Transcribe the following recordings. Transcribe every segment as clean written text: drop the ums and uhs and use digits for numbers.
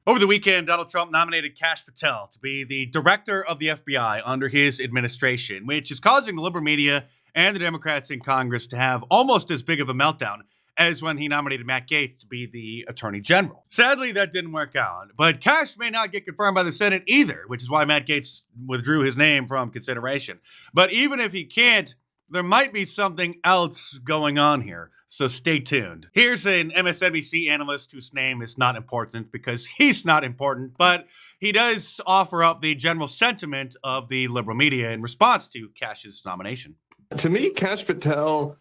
Over the weekend, Donald Trump nominated Kash Patel to be the director of the FBI under his administration, which is causing the liberal media and the Democrats in Congress to have almost as big of a meltdown as when he nominated Matt Gaetz to be the attorney general. Sadly, that didn't work out, but Kash may not get confirmed by the Senate either, which is why Matt Gaetz withdrew his name from consideration. But even if he can't, there might be something else going on here. So stay tuned. Here's an MSNBC analyst whose name is not important because he's not important, but he does offer up the general sentiment of the liberal media in response to Kash's nomination. To me, Kash Patel,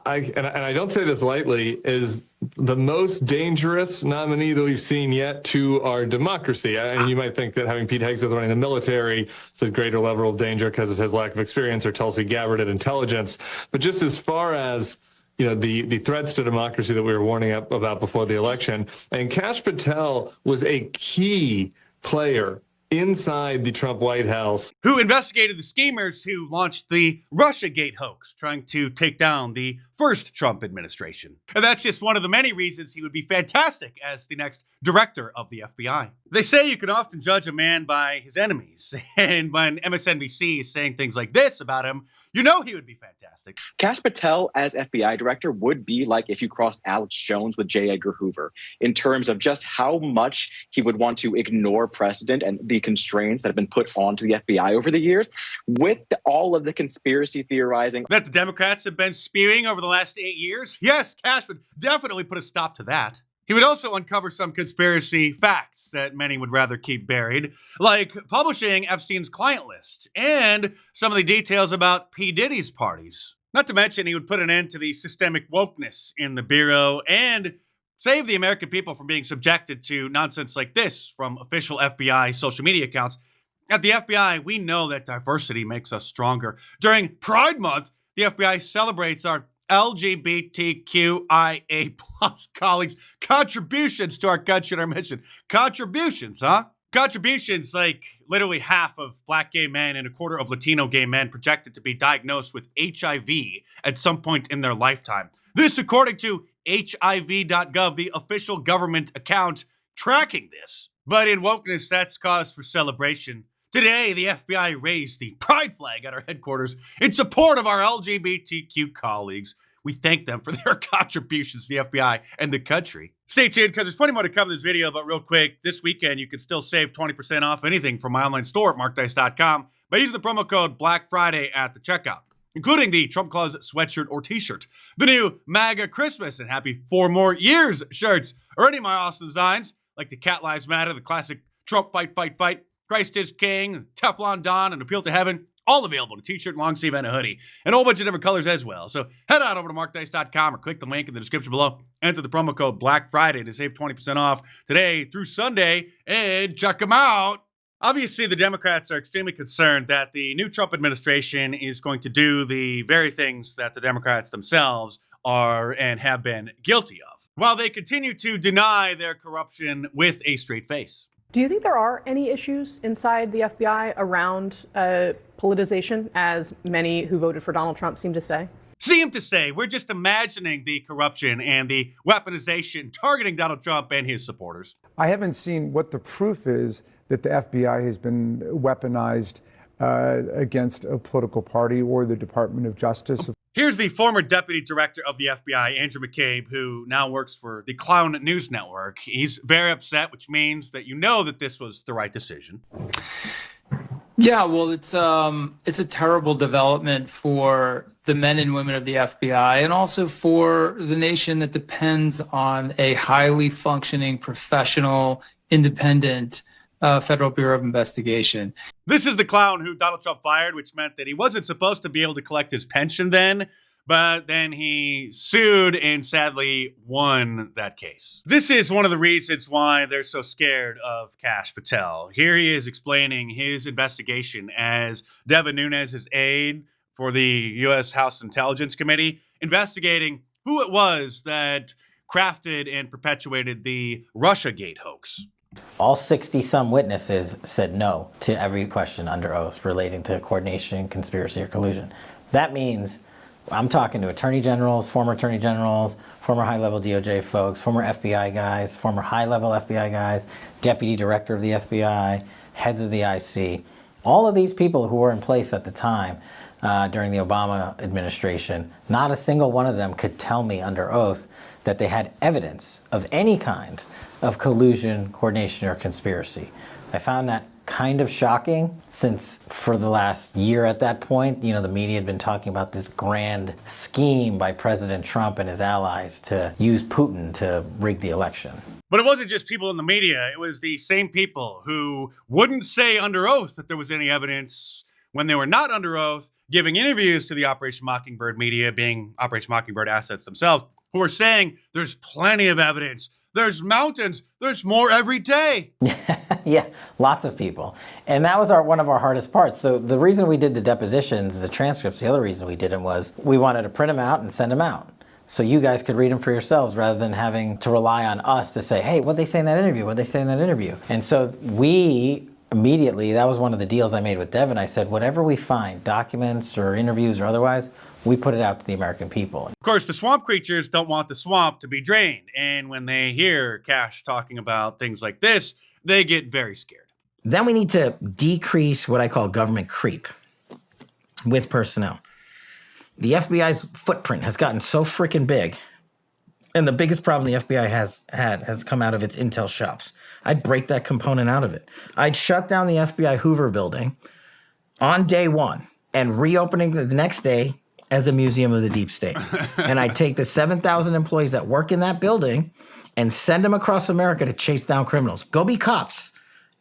and I don't say this lightly, is the most dangerous nominee that we've seen yet to our democracy. And you might think that having Pete Hegseth running the military is a greater level of danger because of his lack of experience, or Tulsi Gabbard at intelligence. But just as far as the threats to democracy that we were warning up about before the election, and Kash Patel was a key player inside the Trump White House, who investigated the schemers who launched the Russiagate hoax, trying to take down the first Trump administration. And that's just one of the many reasons he would be fantastic as the next director of the FBI. They say you can often judge a man by his enemies, and when MSNBC is saying things like this about him, you know he would be fantastic. Kash Patel as FBI director would be like if you crossed Alex Jones with J. Edgar Hoover in terms of just how much he would want to ignore precedent and the constraints that have been put onto the FBI over the years, with all of the conspiracy theorizing that the Democrats have been spewing over the last 8 years. Yes, Kash would definitely put a stop to that. He would also uncover some conspiracy facts that many would rather keep buried, like publishing Epstein's client list and some of the details about P. Diddy's parties. Not to mention, he would put an end to the systemic wokeness in the Bureau and save the American people from being subjected to nonsense like this from official FBI social media accounts. At the FBI, we know that diversity makes us stronger. During Pride Month, the FBI celebrates our LGBTQIA+ colleagues' contributions to our country and our mission. Contributions, huh? Contributions like literally half of Black gay men and a quarter of Latino gay men projected to be diagnosed with HIV at some point in their lifetime. This according to HIV.gov, the official government account tracking this. But in wokeness, that's cause for celebration. Today, the FBI raised the pride flag at our headquarters in support of our LGBTQ colleagues. We thank them for their contributions to the FBI and the country. Stay tuned because there's plenty more to cover in this video, but real quick, this weekend you can still save 20% off anything from my online store at markdice.com by using the promo code Black Friday at the checkout, including the Trump Claus sweatshirt or t-shirt, the new MAGA Christmas and Happy 4 More Years shirts, or any of my awesome designs like the Cat Lives Matter, the classic Trump Fight, Fight, Fight, Christ is King, Teflon Don, and Appeal to Heaven, all available in a t-shirt, long sleeve, and a hoodie, and a whole bunch of different colors as well. So head on over to markdice.com or click the link in the description below. Enter the promo code Black Friday to save 20% off today through Sunday, and check them out. Obviously, the Democrats are extremely concerned that the new Trump administration is going to do the very things that the Democrats themselves are and have been guilty of, while they continue to deny their corruption with a straight face. Do you think there are any issues inside the FBI around politicization, as many who voted for Donald Trump seem to say? Seem to say. We're just imagining the corruption and the weaponization targeting Donald Trump and his supporters. I haven't seen what the proof is that the FBI has been weaponized against a political party or the Department of Justice. Here's the former deputy director of the FBI, Andrew McCabe, who now works for the Clown News Network. He's very upset, which means that you know that this was the right decision. Yeah, well, it's a terrible development for the men and women of the FBI, and also for the nation that depends on a highly functioning, professional, independent Federal Bureau of Investigation. This is the clown who Donald Trump fired, which meant that he wasn't supposed to be able to collect his pension then, but then he sued and sadly won that case. This is one of the reasons why they're so scared of Kash Patel. Here he is explaining his investigation as Devin Nunes' aide for the U.S. House Intelligence Committee, investigating who it was that crafted and perpetuated the Russiagate hoax. All 60-some witnesses said no to every question under oath relating to coordination, conspiracy, or collusion. That means I'm talking to attorney generals, former high-level DOJ folks, former FBI guys, former high-level FBI guys, deputy director of the FBI, heads of the IC. All of these people who were in place at the time during the Obama administration, not a single one of them could tell me under oath that they had evidence of any kind of collusion, coordination, or conspiracy. I found that kind of shocking, since for the last year at that point, the media had been talking about this grand scheme by President Trump and his allies to use Putin to rig the election. But it wasn't just people in the media. It was the same people who wouldn't say under oath that there was any evidence when they were not under oath, giving interviews to the Operation Mockingbird media, being Operation Mockingbird assets themselves, who were saying there's plenty of evidence. There's mountains. There's more every day. Yeah, lots of people. And that was one of our hardest parts. So the reason we did the depositions, the transcripts, the other reason we did them was we wanted to print them out and send them out, so you guys could read them for yourselves rather than having to rely on us to say, hey, what'd they say in that interview? What'd they say in that interview? And so we immediately, that was one of the deals I made with Devin. I said, whatever we find, documents or interviews or otherwise, we put it out to the American people. Of course, the swamp creatures don't want the swamp to be drained. And when they hear Kash talking about things like this, they get very scared. Then we need to decrease what I call government creep with personnel. The FBI's footprint has gotten so freaking big. And the biggest problem the FBI has come out of its intel shops. I'd break that component out of it. I'd shut down the FBI Hoover building on day one and reopening the next day as a museum of the deep state. And I'd take the 7,000 employees that work in that building and send them across America to chase down criminals. Go be cops.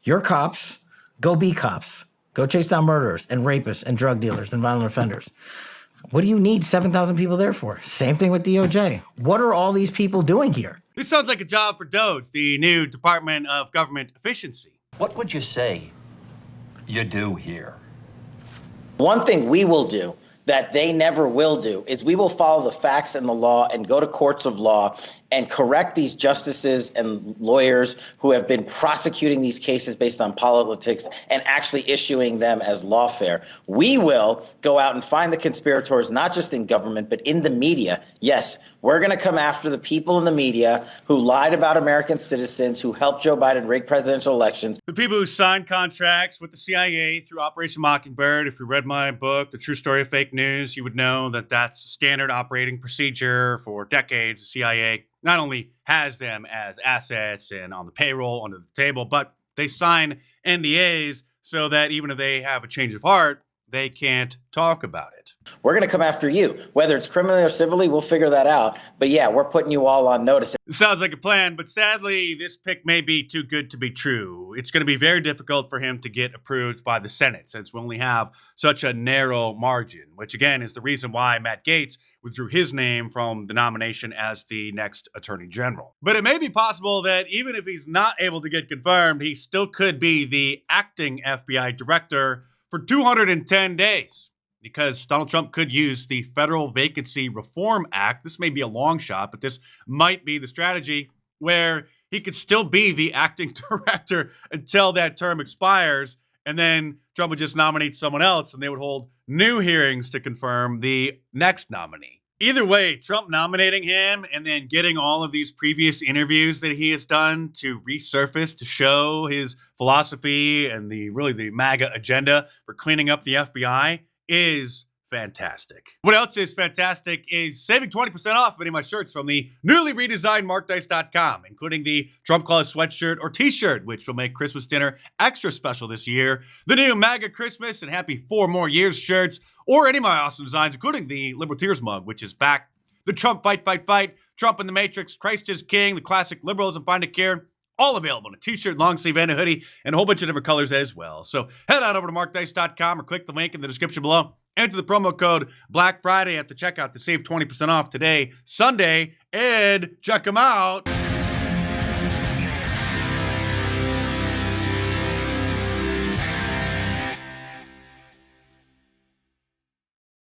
You're cops. Go be cops. Go chase down murderers and rapists and drug dealers and violent offenders. What do you need 7,000 people there for? Same thing with DOJ. What are all these people doing here? This sounds like a job for DOGE, the new Department of Government Efficiency. What would you say you do here? One thing we will do that they never will do is we will follow the facts and the law and go to courts of law and correct these justices and lawyers who have been prosecuting these cases based on politics and actually issuing them as lawfare. We will go out and find the conspirators, not just in government, but in the media. Yes, we're going to come after the people in the media who lied about American citizens, who helped Joe Biden rig presidential elections. The people who signed contracts with the CIA through Operation Mockingbird. If you read my book, The True Story of Fake News, you would know that that's standard operating procedure for decades. The CIA not only has them as assets and on the payroll, under the table, but they sign NDAs so that even if they have a change of heart, they can't talk about it. We're going to come after you. Whether it's criminally or civilly, we'll figure that out. But yeah, we're putting you all on notice. It sounds like a plan, but sadly, this pick may be too good to be true. It's going to be very difficult for him to get approved by the Senate since we only have such a narrow margin, which again is the reason why Matt Gaetz withdrew his name from the nomination as the next Attorney General. But it may be possible that even if he's not able to get confirmed, he still could be the acting FBI director for 210 days, because Donald Trump could use the Federal Vacancy Reform Act. This may be a long shot, but this might be the strategy where he could still be the acting director until that term expires, and then Trump would just nominate someone else, and they would hold new hearings to confirm the next nominee. Either way, Trump nominating him and then getting all of these previous interviews that he has done to resurface to show his philosophy and the MAGA agenda for cleaning up the FBI is fantastic. What else is fantastic is saving 20% off many of my shirts from the newly redesigned markdice.com, including the Trump Claus sweatshirt or t-shirt, which will make Christmas dinner extra special this year, the new MAGA Christmas and Happy 4 More Years shirts, or any of my awesome designs, including the Liberal Tears mug, which is back, the Trump Fight, Trump and the Matrix, Christ is King, the classic Liberalism Find It Care, all available in a t-shirt, long sleeve, and a hoodie, and a whole bunch of different colors as well. So head on over to markdice.com or click the link in the description below. Enter the promo code Black Friday at the checkout to save 20% off today, Sunday, and check them out.